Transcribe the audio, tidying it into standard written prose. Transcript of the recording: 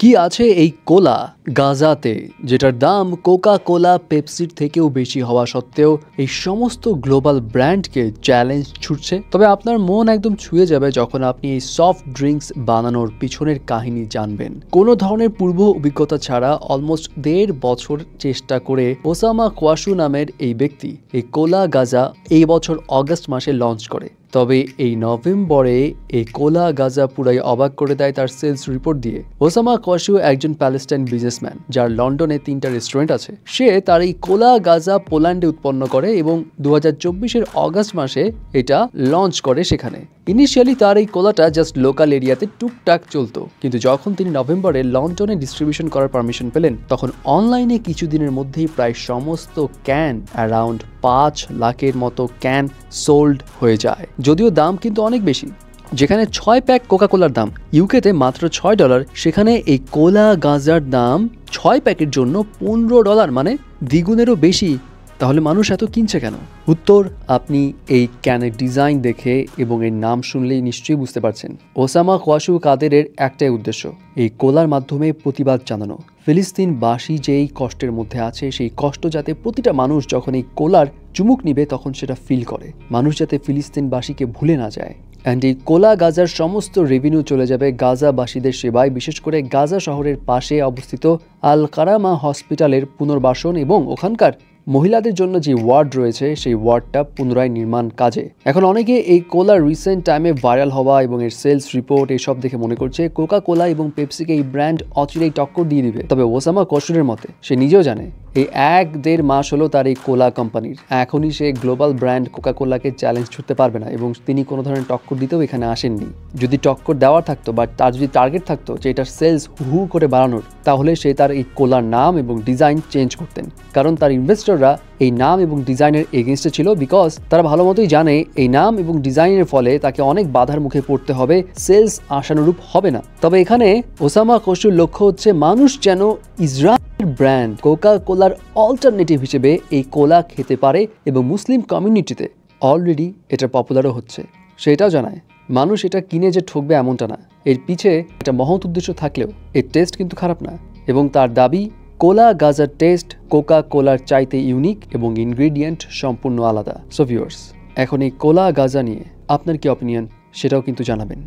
কি আছে এই কোলা গাজাতে, যেটার দাম কোকা কোলা পেপসির থেকেও বেশি হওয়া সত্ত্বেও এই সমস্ত গ্লোবাল ব্র্যান্ডকে চ্যালেঞ্জ ছুটছে? তবে আপনার মন একদম ছুঁয়ে যাবে যখন আপনি এই সফট ড্রিঙ্কস বানানোর পিছনের কাহিনী জানবেন। কোনো ধরনের পূর্ব অভিজ্ঞতা ছাড়া অলমোস্ট 1.5 বছর চেষ্টা করে ওসামা কোয়াশু নামের এই ব্যক্তি এই কোলা গাজা এই বছর অগস্ট মাসে লঞ্চ করে। তবে এই নভেম্বরে এই কোলা গাজা পুরাই অবাক করে দেয় তার সেলস রিপোর্ট দিয়ে। ওসামা কোয়াশু একজন প্যালেস্টাইন বিজনেসম্যান যার লন্ডনে 3টা রেস্টুরেন্ট আছে। সে তার এই কোলা গাজা পোল্যান্ডে উৎপন্ন করে এবং 2024-এর অগস্ট মাসে এটা লঞ্চ করে সেখানে। ইনিশিয়ালি তার এই কোলাটা জাস্ট লোকাল এরিয়াতে টুকটাক চলতো, কিন্তু যখন তিনি নভেম্বরে লন্ডনে ডিস্ট্রিবিউশন করার পারমিশন পেলেন তখন অনলাইনে কিছুদিনের মধ্যেই প্রায় সমস্ত ক্যান অ্যারাউন্ড 5 লাখের মতো ক্যান সোল্ড হয়ে যায়। যদিও দাম কিন্তু অনেক বেশি। যেখানে 6 প্যাক কোকা কোলার দাম ইউকেতে মাত্র $6, সেখানে এই কোলা গাজার দাম 6 প্যাকের জন্য $15, মানে দ্বিগুণেরও বেশি। তাহলে মানুষ এত কিনছে কেন? উত্তর আপনি এই ক্যানের ডিজাইন দেখে এবং এর নাম শুনলেই নিশ্চয়ই বুঝতে পারছেন। ওসামা কোয়াশু কাদেরের একটাই উদ্দেশ্য, এই কোলার মাধ্যমে প্রতিবাদ জানানো। ফিলিস্তিনবাসী যেই কষ্টের মধ্যে আছে সেই কষ্ট যাতে প্রতিটা মানুষ যখন এই কোলার চুমুক নিবে তখন সেটা ফিল করে, মানুষ যাতে ফিলিস্তিনবাসীকে ভুলে না যায়। অ্যান্ড এই কোলা গাজার সমস্ত রেভিনিউ চলে যাবে গাজাবাসীদের সেবায়, বিশেষ করে গাজা শহরের পাশে অবস্থিত আল কারামা হসপিটালের পুনর্বাসন এবং ওখানকার মহিলাদের জন্য যে ওয়ার্ড রয়েছে সেই ওয়ার্ডটা পুনরায় নির্মাণ কাজে। এখন অনেকে এই কোলা রিসেন্ট টাইমে ভাইরাল হওয়া এবং এর সেলস রিপোর্ট এসব দেখে মনে করছে কোকা কোলা এবং পেপসিকে এই ব্র্যান্ড অচিরেই টক্কর দিয়ে দিবে। তবে ওসামা কোয়াশুর মতে সে নিজেও জানে এই 1-1.5 মাস হলো তার এই কোলা কোম্পানির, এখনই সে গ্লোবাল ব্র্যান্ড কোকা কোলাকে চ্যালেঞ্জ ছুটতে পারবে না এবং তিনি কোনো ধরনের টক্কর দিতেও এখানে আসেননি। যদি টক্কর দেওয়ার থাকতো বা তার যদি টার্গেট থাকতো যে এটার সেলস হু করে বাড়ানোর, তাহলে সে তার এই কোলার নাম এবং ডিজাইন চেঞ্জ করতেন। কারণ তার ইনভেস্টররা এই নাম এবং ডিজাইনের এগেনস্টে ছিল, বিকজ তারা ভালো মতোই জানে এই নাম এবং ডিজাইনের ফলে তাকে অনেক বাধার মুখে পড়তে হবে, সেলস আশানুরূপ হবে না। তবে এখানে ওসামা কোয়াশুর লক্ষ্য হচ্ছে মানুষ যেন ইসরায়েল ব্র্যান্ড কোকা কোলার অল্টারনেটিভ হিসেবে এই কোলা খেতে পারে এবং মুসলিম কমিউনিটিতে অলরেডি এটা পপুলারও হচ্ছে। সেটাও জানায় মানুষ এটা কিনে যে ঠকবে এমনটা না, এর পিছে একটা মহৎ উদ্দেশ্য থাকলেও এর টেস্ট কিন্তু খারাপ না। এবং তার দাবি কোলা গাজার টেস্ট কোকা কোলার চাইতে ইউনিক এবং ইনগ্রেডিয়েন্ট সম্পূর্ণ আলাদা। সো ভিউয়ার্স, এখন এই কোলা গাজা নিয়ে আপনার কি অপিনিয়ন সেটাও কিন্তু জানাবেন।